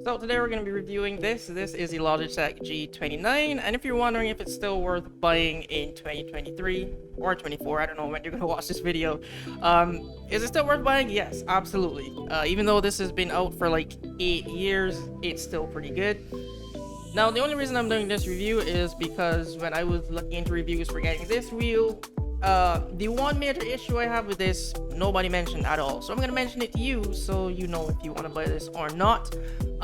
So today we're going to be reviewing this. This is the Logitech G29, and if you're wondering if it's still worth buying in 2023 or 24, I don't know when you're going to watch this video. Is it still worth buying? Yes, absolutely. Even though this has been out for like 8 years, it's still pretty good. Now, the only reason I'm doing this review is because when I was looking into reviews for getting this wheel, the one major issue I have with this, nobody mentioned at all. So I'm going to mention it to you so you know if you want to buy this or not.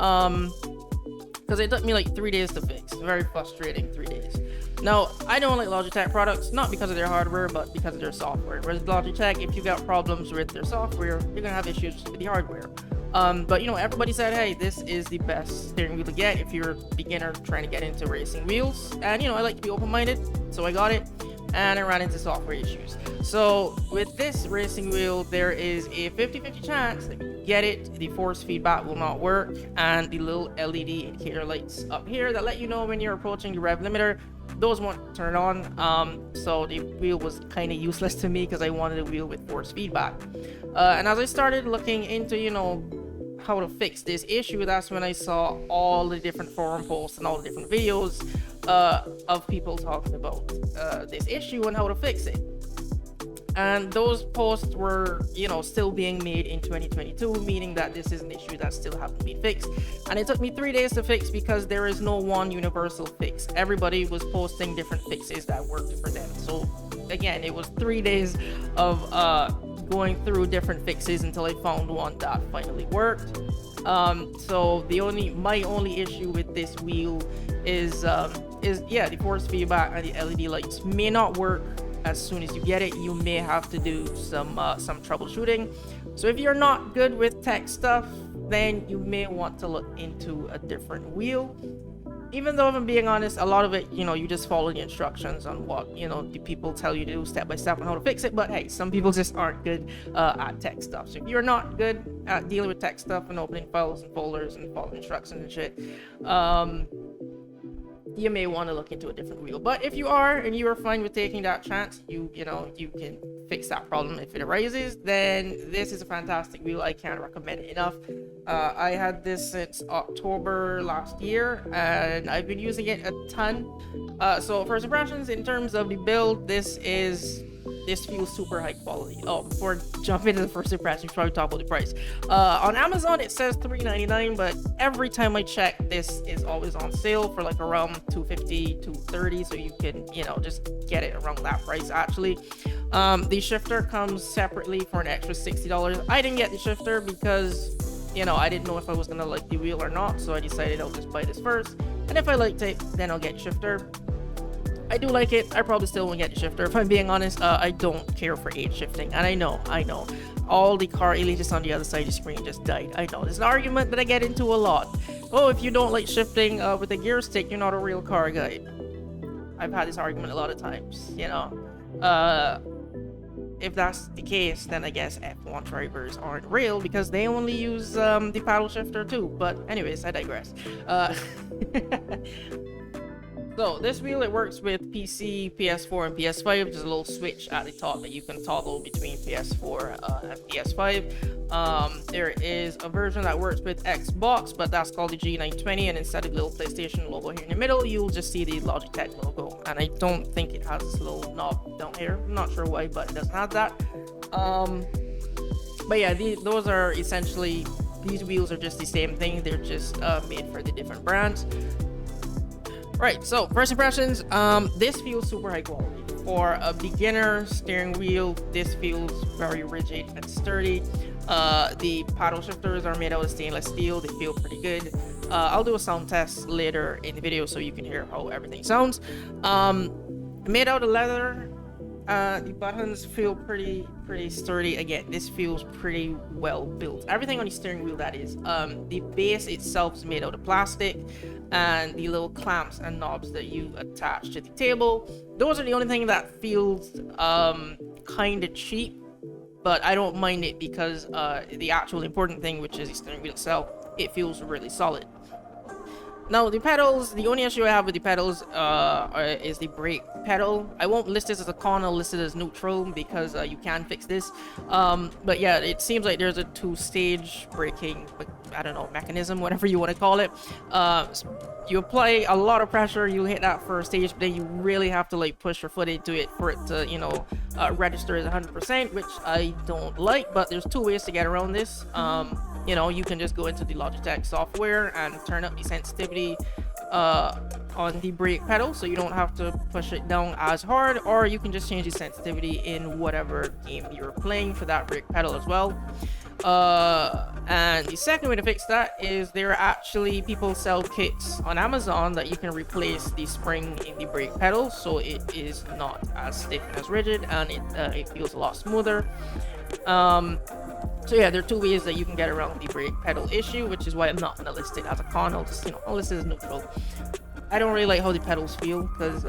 Because it took me like 3 days to fix. Very frustrating 3 days. Now, I don't like Logitech products, not because of their hardware, but because of their software. Whereas Logitech, if you got problems with their software, you're going to have issues with the hardware. But you know, everybody said, hey, this is the best steering wheel to get if you're a beginner trying to get into racing wheels. And you know, I like to be open-minded, so I got it. And I ran into software issues. So with this racing wheel, there is a 50-50 chance that you get it, the force feedback will not work, and the little LED indicator lights up here that let you know when you're approaching the rev limiter, those won't turn on. So the wheel was kind of useless to me because I wanted a wheel with force feedback. And as I started looking into, you know, how to fix this issue, that's when I saw all the different forum posts and all the different videos of people talking about this issue and how to fix it. And those posts were, you know, still being made in 2022, meaning that this is an issue that still hasn't been fixed. And it took me 3 days to fix because there is no one universal fix. Everybody was posting different fixes that worked for them. So again, it was 3 days of going through different fixes until I found one that finally worked. So my only issue with this wheel is the force feedback and the LED lights may not work as soon as you get it. You may have to do some troubleshooting. So if you're not good with tech stuff, then you may want to look into a different wheel. Even though, if I'm being honest, a lot of it, you know, you just follow the instructions on what, you know, the people tell you to do step by step on how to fix it. But hey, some people just aren't good at tech stuff. So if you're not good at dealing with tech stuff and opening files and folders and following instructions and shit, you may want to look into a different wheel. But if you are and you are fine with taking that chance, you can fix that problem if it arises, then this is a fantastic wheel. I can't recommend it enough. I had this since October last year and I've been using it a ton. So first impressions in terms of the build, this feels super high quality. Oh, before jumping into the first impression, we should probably talk about the price. On Amazon it says $3.99, but every time I check, this is always on sale for like around $2.50, $2.30, so you can, you know, just get it around that price actually. The shifter comes separately for an extra $60. I didn't get the shifter because, you know, I didn't know if I was gonna like the wheel or not, so I decided I'll just buy this first, and if I liked it, then I'll get the shifter. I do like it. I probably still won't get the shifter. If I'm being honest, I don't care for 8 shifting. And I know. All the car elitists on the other side of the screen just died. I know. There's an argument that I get into a lot. Oh, if you don't like shifting with a gear stick, you're not a real car guy. I've had this argument a lot of times, you know. If that's the case, then I guess F1 drivers aren't real because they only use the paddle shifter too. But anyways, I digress. So this wheel, it works with PC, PS4, and PS5. There's a little switch at the top that you can toggle between PS4 and PS5. There is a version that works with Xbox, but that's called the G920, and instead of the little PlayStation logo here in the middle, you'll just see the Logitech logo. And I don't think it has this little knob down here. I'm not sure why, but it doesn't have that. But yeah, those are essentially, these wheels are just the same thing. They're just made for the different brands. Right, so first impressions, this feels super high quality. For a beginner steering wheel, this feels very rigid and sturdy. The paddle shifters are made out of stainless steel. They feel pretty good. I'll do a sound test later in the video so you can hear how everything sounds. Made out of leather. The buttons feel pretty sturdy. Again, this feels pretty well built. Everything on the steering wheel, that is. The base itself is made out of plastic, and the little clamps and knobs that you attach to the table, those are the only thing that feels kind of cheap, but I don't mind it because the actual important thing, which is the steering wheel itself, it feels really solid. Now the pedals, the only issue I have with the pedals is the brake pedal. I won't list this as a con, I'll list it as neutral because you can fix this. But yeah, it seems like there's a two-stage braking, I don't know, mechanism, whatever you want to call it. You apply a lot of pressure, you hit that first stage, but then you really have to like push your foot into it for it to, you know, register as 100%, which I don't like. But there's two ways to get around this. You know, you can just go into the Logitech software and turn up the sensitivity on the brake pedal, so you don't have to push it down as hard, or you can just change the sensitivity in whatever game you're playing for that brake pedal as well. And the second way to fix that is there are actually people sell kits on Amazon that you can replace the spring in the brake pedal, so it is not as stiff and as rigid, and it feels a lot smoother. So yeah, there are two ways that you can get around the brake pedal issue, which is why I'm not gonna list it as a con. I'll just, you know, I'll list it as neutral. I don't really like how the pedals feel because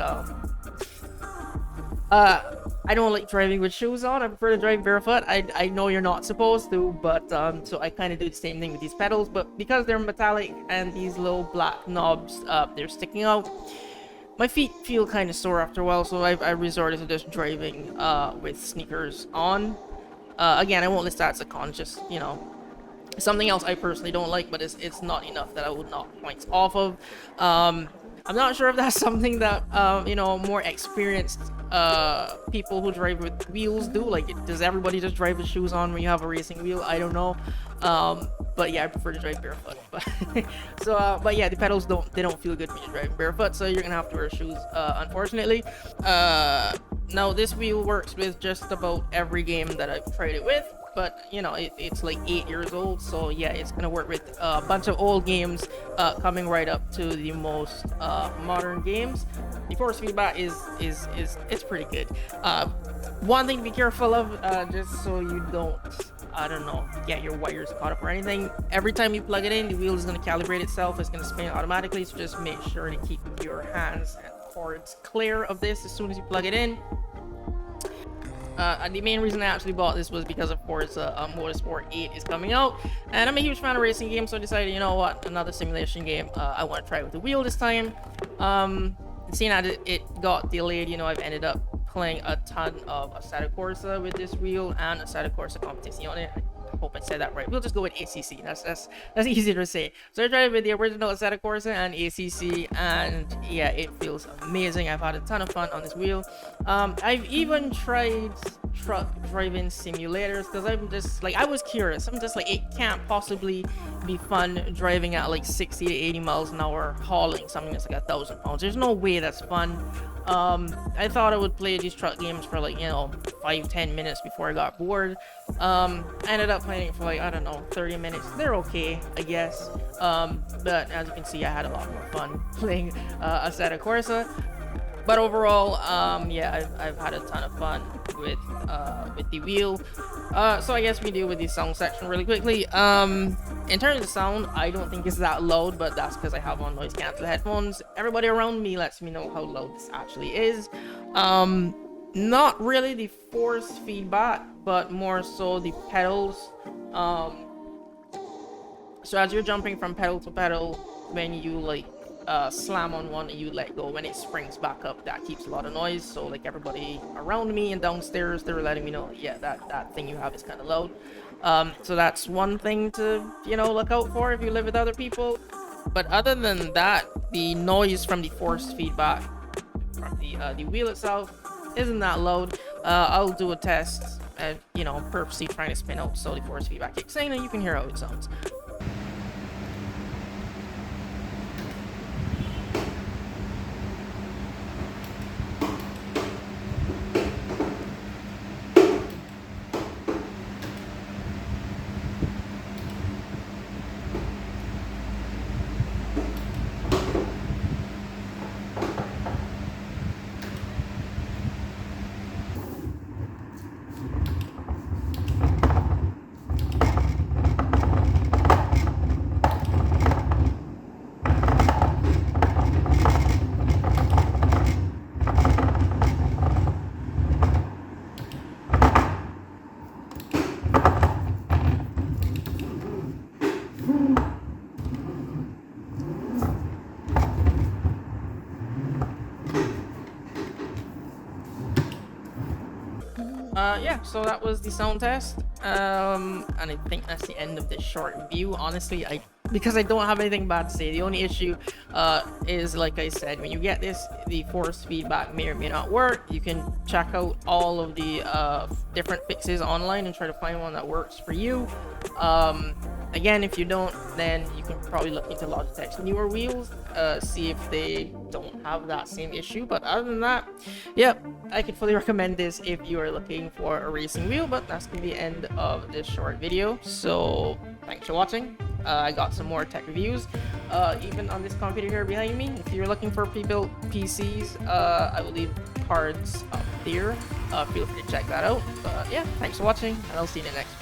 I don't like driving with shoes on. I prefer to drive barefoot. I know you're not supposed to, but so I kind of do the same thing with these pedals. But because they're metallic and these little black knobs, they're sticking out, my feet feel kind of sore after a while. So I resorted to just driving with sneakers on. Again, I won't list that as a con. Just, you know, something else I personally don't like, but it's not enough that I would knock points off of. I'm not sure if that's something that you know, more experienced people who drive with wheels do. Like, does everybody just drive with shoes on when you have a racing wheel? I don't know. But yeah, I prefer to drive barefoot. But so but yeah, the pedals don't feel good when you're driving barefoot, so you're gonna have to wear shoes, unfortunately. Now this wheel works with just about every game that I've tried it with, but you know, it's like 8 years old, so yeah, it's gonna work with a bunch of old games coming right up to the most modern games. The force feedback is it's pretty good. One thing to be careful of, just so you don't, I don't know, get your wires caught up or anything. Every time you plug it in, the wheel is going to calibrate itself. It's going to spin automatically, so just make sure to keep your hands and cords clear of this as soon as you plug it in. And the main reason I actually bought this was because, of course, Motorsport 8 is coming out, and I'm a huge fan of racing games, so I decided, you know what, another simulation game, I want to try with the wheel this time. Seeing that it got delayed, you know, I've ended up playing a ton of Assetto Corsa with this wheel and Assetto Corsa Competizione. I hope I said that right. We'll just go with ACC. That's easier to say. So I tried with the original Assetto Corsa and ACC, and yeah, it feels amazing. I've had a ton of fun on this wheel. I've even tried truck driving simulators because I'm just like, I was curious. I'm just like, it can't possibly be fun driving at like 60 to 80 miles an hour hauling something that's like 1,000 pounds. There's no way that's fun. I thought I would play these truck games for like, you know, 5-10 minutes before I got bored. I ended up playing it for like, I don't know, 30 minutes. They're okay, I guess. But as you can see, I had a lot more fun playing Assetto Corsa. But overall, yeah, I've had a ton of fun with the wheel. So I guess we deal with the sound section really quickly. In terms of sound, I don't think it's that loud, but that's because I have on noise cancel headphones. Everybody around me lets me know how loud this actually is. Not really the force feedback, but more so the pedals. So as you're jumping from pedal to pedal, when you like slam on one and you let go, when it springs back up, that keeps a lot of noise. So like everybody around me and downstairs, they're letting me know, yeah, that thing you have is kind of loud. So that's one thing to, you know, look out for if you live with other people. But other than that, the noise from the force feedback from the wheel itself isn't that loud. I'll do a test and, you know, purposely trying to spin out so the force feedback kicks in and you can hear how it sounds. Yeah, so that was the sound test. And I think that's the end of this short review. Honestly, because I don't have anything bad to say. The only issue is, like I said, when you get this, the force feedback may or may not work. You can check out all of the different fixes online and try to find one that works for you. Again, if you don't, then you can probably look into Logitech's newer wheels, see if they don't have that same issue. But other than that, yeah, I could fully recommend this if you are looking for a racing wheel. But that's gonna be the end of this short video. So thanks for watching. I got some more tech reviews, even on this computer here behind me. If you're looking for pre-built PCs, I will leave cards up there. Feel free to check that out. But yeah, thanks for watching, and I'll see you in the next video.